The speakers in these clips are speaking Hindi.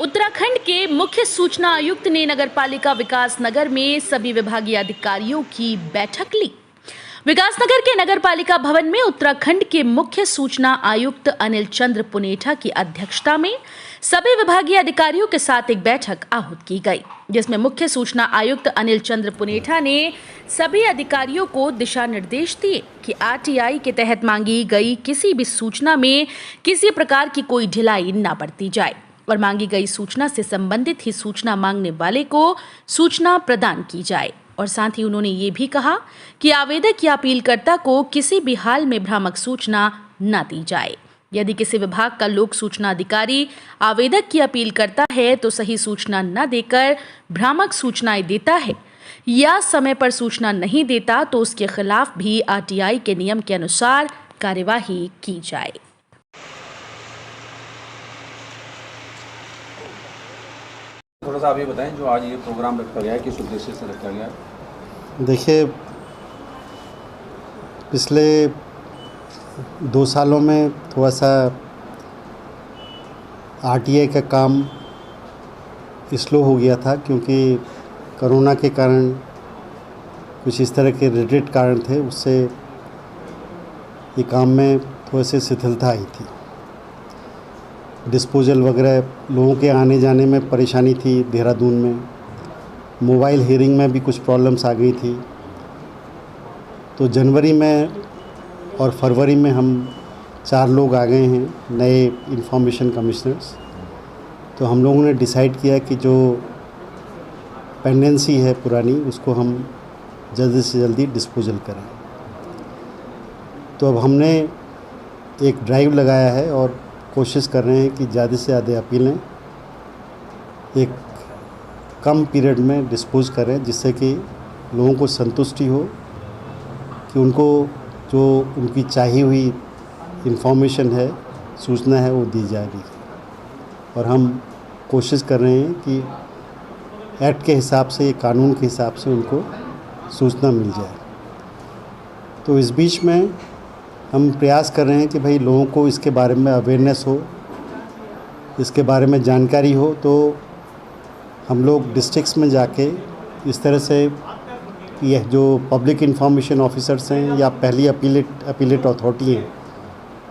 उत्तराखंड के मुख्य सूचना आयुक्त ने नगरपालिका विकासनगर में सभी विभागीय अधिकारियों की बैठक ली। विकासनगर के नगरपालिका भवन में उत्तराखंड के मुख्य सूचना आयुक्त अनिल चंद्र पुनेठा की अध्यक्षता में सभी विभागीय अधिकारियों के साथ एक बैठक आहूत की गई, जिसमें मुख्य सूचना आयुक्त अनिल चंद्र पुनेठा ने सभी अधिकारियों को दिशा निर्देश दिए कि आरटीआई के तहत मांगी गई किसी भी सूचना में किसी प्रकार की कोई ढिलाई न बरती जाए और मांगी गई सूचना से संबंधित ही सूचना मांगने वाले को सूचना प्रदान की जाए। और साथ ही उन्होंने ये भी कहा कि आवेदक या अपीलकर्ता को किसी भी हाल में भ्रामक सूचना न दी जाए। यदि किसी विभाग का लोक सूचना अधिकारी आवेदक की अपील करता है तो सही सूचना न देकर भ्रामक सूचनाएं देता है या समय पर सूचना नहीं देता तो उसके खिलाफ भी आरटीआई के नियम के अनुसार कार्यवाही की जाए। थोड़ा सा आप ये बताएं, जो आज ये प्रोग्राम रखा गया है किस उद्देश्य से रखा गया है? देखिए, पिछले 2 सालों में थोड़ा सा आरटीआई का काम स्लो हो गया था, क्योंकि कोरोना के कारण कुछ इस तरह के रिलेटेड कारण थे, उससे ये काम में थोड़े से शिथिलता आई थी। डिस्पोजल वगैरह लोगों के आने जाने में परेशानी थी। देहरादून में मोबाइल हियरिंग में भी कुछ प्रॉब्लम्स आ गई थी। तो जनवरी में और फरवरी में हम 4 लोग आ गए हैं नए इंफॉर्मेशन कमिश्नर्स। तो हम लोगों ने डिसाइड किया कि जो पेंडेंसी है पुरानी, उसको हम जल्दी से जल्दी डिस्पोजल करें। तो अब हमने एक ड्राइव लगाया है और कोशिश कर रहे हैं कि ज़्यादा से ज़्यादा अपीलें एक कम पीरियड में डिस्पोज करें, जिससे कि लोगों को संतुष्टि हो कि उनको जो उनकी चाहिए हुई इंफॉर्मेशन है, सूचना है, वो दी जाएगी। और हम कोशिश कर रहे हैं कि एक्ट के हिसाब से, कानून के हिसाब से उनको सूचना मिल जाए। तो इस बीच में हम प्रयास कर रहे हैं कि भाई लोगों को इसके बारे में अवेयरनेस हो, इसके बारे में जानकारी हो। तो हम लोग डिस्ट्रिक्ट्स में जाके इस तरह से यह जो पब्लिक इंफॉर्मेशन ऑफिसर्स हैं या पहली अपीलेट अथॉरिटी हैं,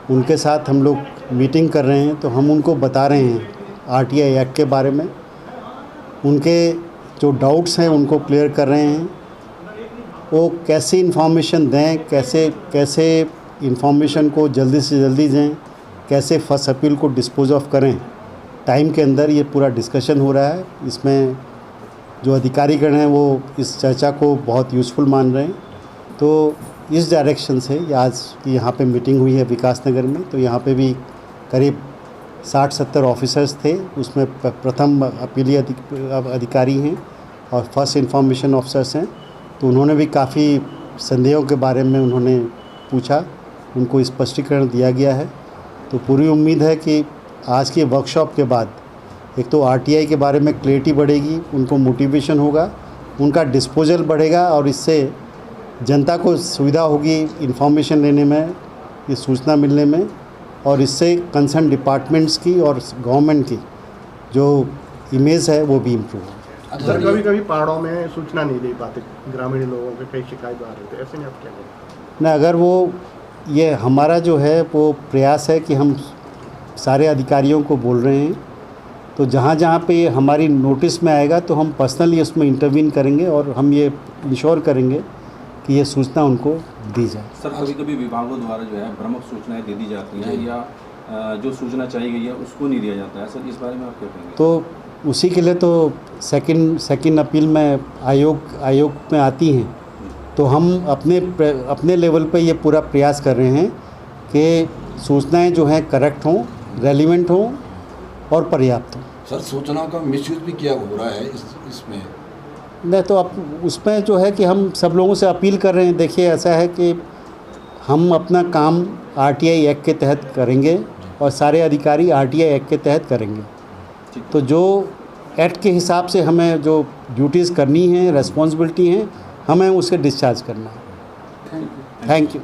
उनके साथ हम लोग मीटिंग कर रहे हैं। तो हम उनको बता रहे हैं आरटीआई एक्ट के बारे में, उनके जो डाउट्स हैं उनको क्लियर कर रहे हैं। वो कैसी इंफॉर्मेशन दें, कैसे इंफॉर्मेशन को जल्दी से जल्दी दें, कैसे फर्स्ट अपील को डिस्पोज ऑफ करें टाइम के अंदर, ये पूरा डिस्कशन हो रहा है। इसमें जो अधिकारीगण हैं वो इस चर्चा को बहुत यूज़फुल मान रहे हैं। तो इस डायरेक्शन से आज यहाँ पे मीटिंग हुई है विकासनगर में। तो यहाँ पे भी करीब 60-70 ऑफिसर्स थे, उसमें प्रथम अपीली अधिकारी हैं और फर्स्ट इंफॉर्मेशन ऑफिसर्स हैं। तो उन्होंने भी काफ़ी संदेहों के बारे में उन्होंने पूछा, उनको स्पष्टीकरण दिया गया है। तो पूरी उम्मीद है कि आज के वर्कशॉप के बाद एक तो आरटीआई के बारे में क्लैरिटी बढ़ेगी, उनको मोटिवेशन होगा, उनका डिस्पोजल बढ़ेगा और इससे जनता को सुविधा होगी इंफॉर्मेशन लेने में, ये सूचना मिलने में, और इससे कंसर्न डिपार्टमेंट्स की और गवर्नमेंट की जो इमेज है वो भी इम्प्रूव होगी। सर, कभी पहाड़ों में सूचना नहीं दे पाते ग्रामीण लोगों के, कई शिकायत आ रही थे, ऐसे नहीं आप क्या करें? ना, अगर वो ये हमारा जो है वो प्रयास है कि हम सारे अधिकारियों को बोल रहे हैं, तो जहाँ जहाँ पे ये हमारी नोटिस में आएगा तो हम पर्सनली उसमें इंटरवीन करेंगे और हम ये इंश्योर करेंगे कि ये सूचना उनको दी जाए। सर, कभी कभी विभागों द्वारा जो है भ्रामक सूचनाएं दे दी जाती हैं या जो सूचना चाहिए गई है उसको नहीं दिया जाता है। सर, इस बारे में आप क्या कहेंगे? तो उसी के लिए तो सेकंड अपील में आयोग में आती हैं। तो हम अपने लेवल पे ये पूरा प्रयास कर रहे हैं कि सूचनाएं जो हैं करेक्ट हों, रेलिवेंट हों और पर्याप्त हों। सर, सूचनाओं का मिसयूज भी क्या हो रहा है इसमें? नहीं, तो अब उसमें जो है कि हम सब लोगों से अपील कर रहे हैं। देखिए, ऐसा है कि हम अपना काम आरटीआई एक्ट के तहत करेंगे और सारे अधिकारी आरटीआई एक्ट के तहत करेंगे। तो जो एक्ट के हिसाब से हमें जो ड्यूटीज़ करनी हैं, रेस्पॉन्सिबिलिटी हैं, हमें उसे डिस्चार्ज करना है। Thank you.